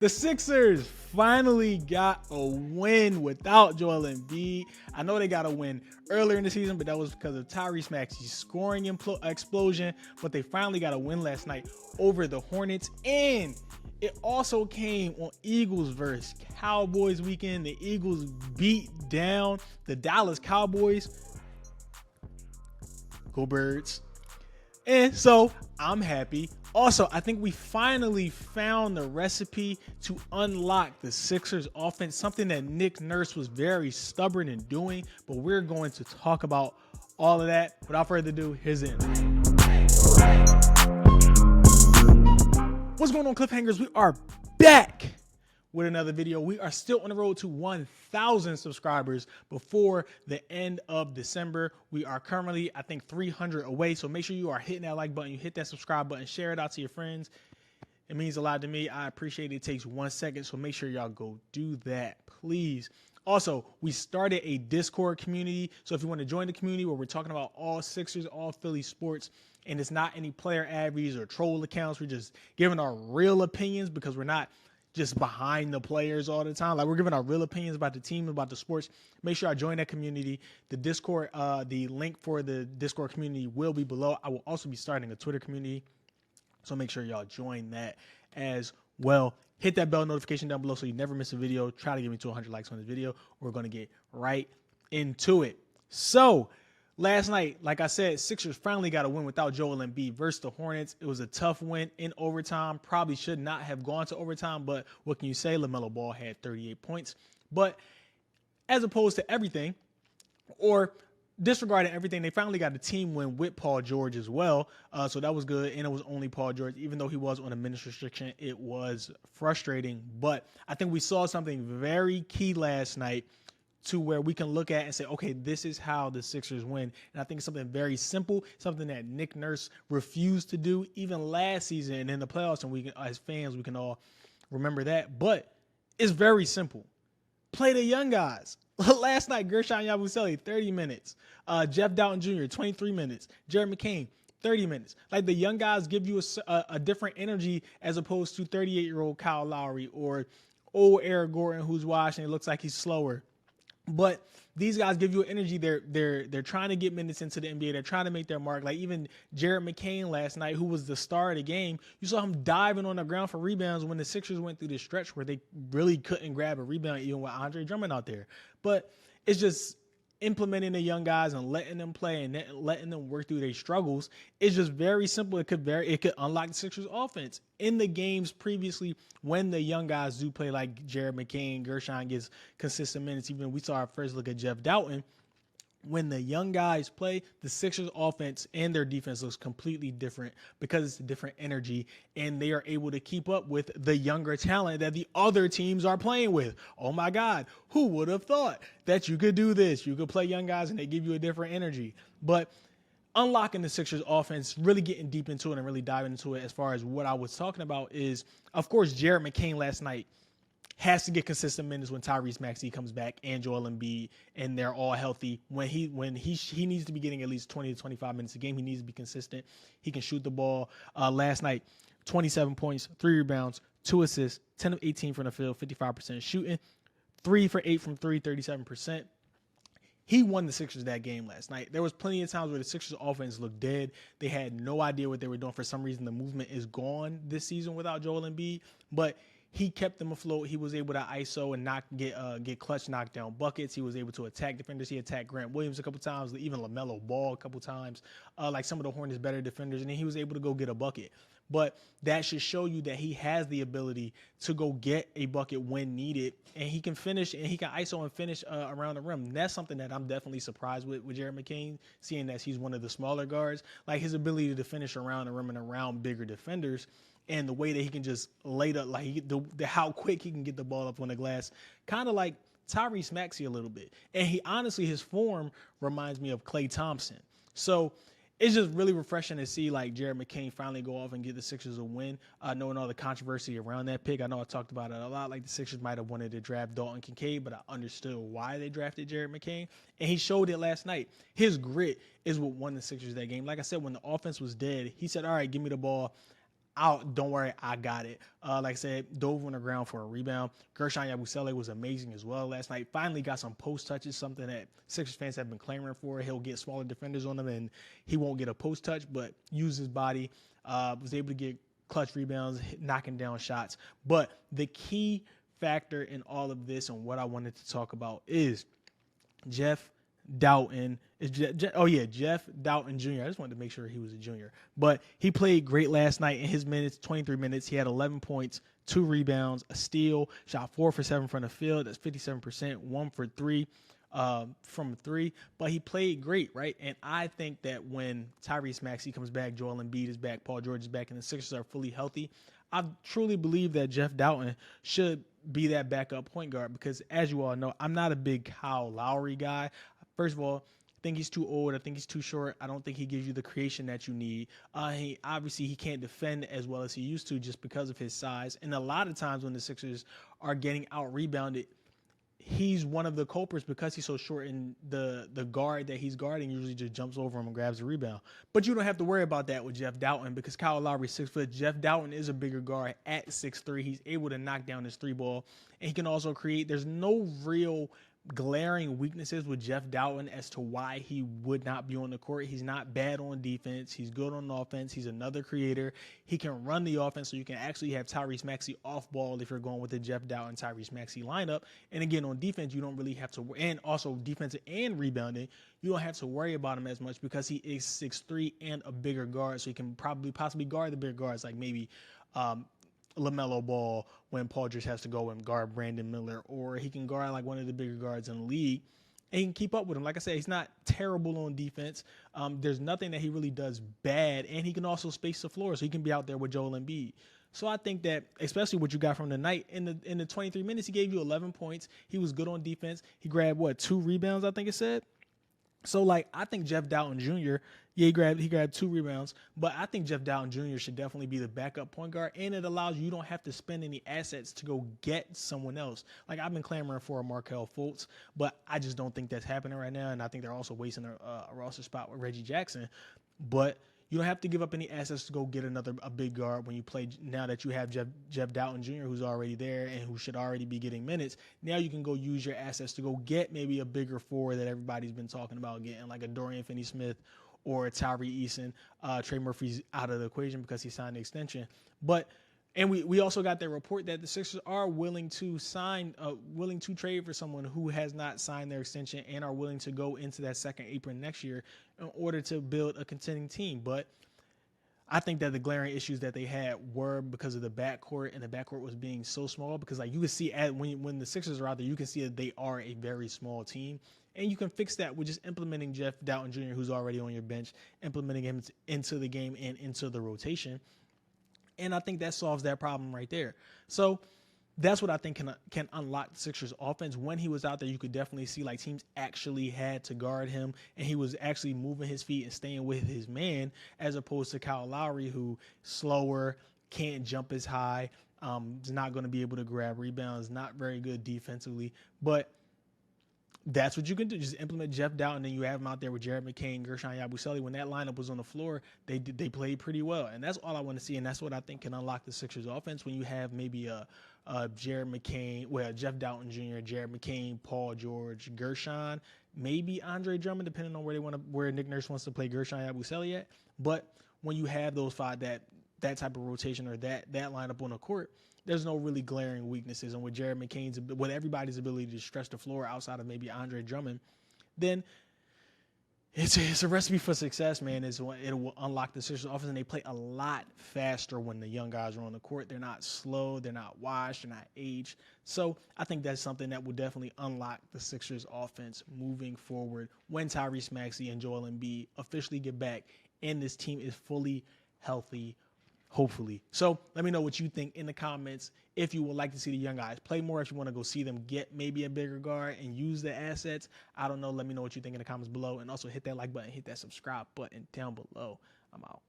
The Sixers finally got a win without Joel Embiid. I know they got a win earlier in the season, but that was because of Tyrese Maxey's scoring explosion. But they finally got a win last night over the Hornets. And it also came on Eagles versus Cowboys weekend. The Eagles beat down the Dallas Cowboys. Go Birds. And so I'm happy. Also, I think we finally found the recipe to unlock the Sixers offense, something that Nick Nurse was very stubborn in doing, but we're going to talk about all of that. Without further ado, here's it. What's going on, Cliffhangers? We are back with another video. We are still on the road to 1,000 subscribers before the end of December. We are currently, I think, 300 away. So make sure you are hitting that like button, you hit that subscribe button, share it out to your friends. It means a lot to me. I appreciate it. It takes 1 second. So make sure y'all go do that, please. Also, we started a Discord community. So if you want to join the community where we're talking about all Sixers, all Philly sports, and it's not any player avies or troll accounts, we're just giving our real opinions because we're not just behind the players all the time. Like, we're giving our real opinions about the team, about the sports. Make sure I join that community. The Discord, the link for the Discord community will be below. I will also be starting a Twitter community, so make sure y'all join that as well. Hit that bell notification down below so you never miss a video. Try to get me to 100 likes on this video. We're going to get right into it. So, last night, like I said, Sixers finally got a win without Joel Embiid versus the Hornets. It was a tough win in overtime. Probably should not have gone to overtime, but what can you say? LaMelo Ball had 38 points. But as opposed to everything, or disregarding everything, they finally got a team win with Paul George as well. So that was good, and it was only Paul George. Even though he was on a minutes restriction, it was frustrating. But I think we saw something very key last night to where we can look at and say, okay, this is how the Sixers win. And I think it's something very simple, something that Nick Nurse refused to do even last season and in the playoffs. And we can, as fans, we can all remember that. But it's very simple. Play the young guys. Last night, Guerschon Yabusele, 30 minutes. Jeff Dowtin Jr., 23 minutes. Jared McCain, 30 minutes. Like, the young guys give you a different energy as opposed to 38-year-old Kyle Lowry or old Eric Gordon who's washed and it looks like he's slower. But these guys give you energy. They're trying to get minutes into the NBA. They're trying to make their mark. Like, even Jared McCain last night, who was the star of the game, you saw him diving on the ground for rebounds when the Sixers went through this stretch where they really couldn't grab a rebound even with Andre Drummond out there. But it's just implementing the young guys and letting them play and letting them work through their struggles. It's just very simple. It could unlock the Sixers offense. In the games previously, when the young guys do play, like Jared McCain, Guerschon gets consistent minutes. Even we saw our first look at Jeff Dowtin. When the young guys play, the Sixers offense and their defense looks completely different because it's a different energy, and they are able to keep up with the younger talent that the other teams are playing with. Oh my God, who would have thought that you could do this? You could play young guys and they give you a different energy. But unlocking the Sixers offense, really getting deep into it and really diving into it as far as what I was talking about is, of course, Jared McCain last night has to get consistent minutes when Tyrese Maxey comes back and Joel Embiid and they're all healthy. When he needs to be getting at least 20 to 25 minutes a game. He needs to be consistent. He can shoot the ball. Last night, 27 points, 3 rebounds, 2 assists, 10 of 18 from the field, 55% shooting, 3 for 8 from 3, 37%. He won the Sixers that game last night. There was plenty of times where the Sixers offense looked dead. They had no idea what they were doing. For some reason, the movement is gone this season without Joel Embiid, but he kept them afloat. He was able to ISO and get clutch knockdown buckets. He was able to attack defenders. He attacked Grant Williams a couple times, even LaMelo Ball a couple times, like some of the Hornets' better defenders, and then he was able to go get a bucket. But that should show you that he has the ability to go get a bucket when needed, and he can finish, and he can ISO and finish around the rim. And that's something that I'm definitely surprised with Jared McCain, seeing that he's one of the smaller guards. Like, his ability to finish around the rim and around bigger defenders, and the way that he can just lay up, like how quick he can get the ball up on the glass, kind of like Tyrese Maxey a little bit. And he honestly, his form reminds me of Klay Thompson. So it's just really refreshing to see like Jared McCain finally go off and get the Sixers a win, knowing all the controversy around that pick. I know I talked about it a lot. Like, the Sixers might have wanted to draft Dowtin Jr, but I understood why they drafted Jared McCain. And he showed it last night. His grit is what won the Sixers that game. Like I said, when the offense was dead, he said, all right, give me the ball. Don't worry, I got it. Like I said, dove on the ground for a rebound. Guerschon Yabusele was amazing as well last night. Finally got some post touches, something that Sixers fans have been clamoring for. He'll get smaller defenders on him, and he won't get a post touch, but use his body. Was able to get clutch rebounds, knocking down shots. But the key factor in all of this and what I wanted to talk about is Jeff Dowtin. Jeff Dowtin Jr. I just wanted to make sure he was a junior. But he played great last night in his minutes, 23 minutes. He had 11 points, 2 rebounds, a steal, shot 4 for 7 from the field. That's 57%, 1 for 3 from 3. But he played great, right? And I think that when Tyrese Maxey comes back, Joel Embiid is back, Paul George is back, and the Sixers are fully healthy, I truly believe that Jeff Dowtin should be that backup point guard because, as you all know, I'm not a big Kyle Lowry guy. First of all, I think he's too old. I think he's too short. I don't think he gives you the creation that you need. He can't defend as well as he used to just because of his size. And a lot of times when the Sixers are getting out-rebounded, he's one of the culprits because he's so short, and the guard that he's guarding usually just jumps over him and grabs the rebound. But you don't have to worry about that with Jeff Dowtin because Kyle Lowry's 6 foot. Jeff Dowtin is a bigger guard at 6'3". He's able to knock down his 3-ball, and he can also create. There's no real glaring weaknesses with Jeff Dowtin as to why he would not be on the court. He's not bad on defense. He's good on offense. He's another creator. He can run the offense, so you can actually have Tyrese Maxey off ball if you're going with the Jeff Dowtin Tyrese Maxey lineup. And again, on defense, you don't really have to, and also defensive and rebounding, you don't have to worry about him as much because he is 6'3" and a bigger guard, so he can possibly guard the bigger guards like maybe LaMelo Ball when Paul George has to go and guard Brandon Miller, or he can guard like one of the bigger guards in the league and he can keep up with him. Like I said, he's not terrible on defense. There's nothing that he really does bad, and he can also space the floor, so he can be out there with Joel Embiid. So I think that, especially what you got from the night, in the 23 minutes, he gave you 11 points. He was good on defense. He grabbed, 2 rebounds, I think it said? So, I think Jeff Dowtin Jr., he grabbed 2 rebounds, but I think Jeff Dowtin Jr. should definitely be the backup point guard, and it allows you don't have to spend any assets to go get someone else. I've been clamoring for a Markelle Fultz, but I just don't think that's happening right now, and I think they're also wasting a roster spot with Reggie Jackson. But you don't have to give up any assets to go get a big guard when you play. Now that you have Jeff Dowtin Jr., who's already there and who should already be getting minutes, now you can go use your assets to go get maybe a bigger forward that everybody's been talking about getting, like a Dorian Finney-Smith or a Tyree Eason. Trey Murphy's out of the equation because he signed the extension. And we also got that report that the Sixers are willing to trade for someone who has not signed their extension and are willing to go into that second apron next year in order to build a contending team. But I think that the glaring issues that they had were because of the backcourt, and the backcourt was being so small because you can see when the Sixers are out there, you can see that they are a very small team. And you can fix that with just implementing Jeff Dowtin Jr., who's already on your bench, implementing him into the game and into the rotation. And I think that solves that problem right there. So that's what I think can unlock the Sixers offense. When he was out there, you could definitely see teams actually had to guard him, and he was actually moving his feet and staying with his man, as opposed to Kyle Lowry, who slower, can't jump as high, is not going to be able to grab rebounds, not very good defensively. But that's what you can do. Just implement Jeff Dowtin, and then you have him out there with Jared McCain, Guerschon Yabusele. When that lineup was on the floor, they played pretty well, and that's all I want to see. And that's what I think can unlock the Sixers offense when you have maybe a Jared McCain, Jeff Dowtin Jr., Jared McCain, Paul George, Guerschon, maybe Andre Drummond, depending on where Nick Nurse wants to play Guerschon Yabusele at. But when you have those 5, that type of rotation or that lineup on the court, there's no really glaring weaknesses. And with with everybody's ability to stretch the floor outside of maybe Andre Drummond, then it's a recipe for success, man. It will unlock the Sixers offense, and they play a lot faster when the young guys are on the court. They're not slow, they're not washed, they're not aged. So I think that's something that will definitely unlock the Sixers offense moving forward when Tyrese Maxey and Joel Embiid officially get back and this team is fully healthy, hopefully. So let me know what you think in the comments. If you would like to see the young guys play more, if you want to go see them get maybe a bigger guard and use the assets, I don't know. Let me know what you think in the comments below. And also hit that like button, hit that subscribe button down below. I'm out.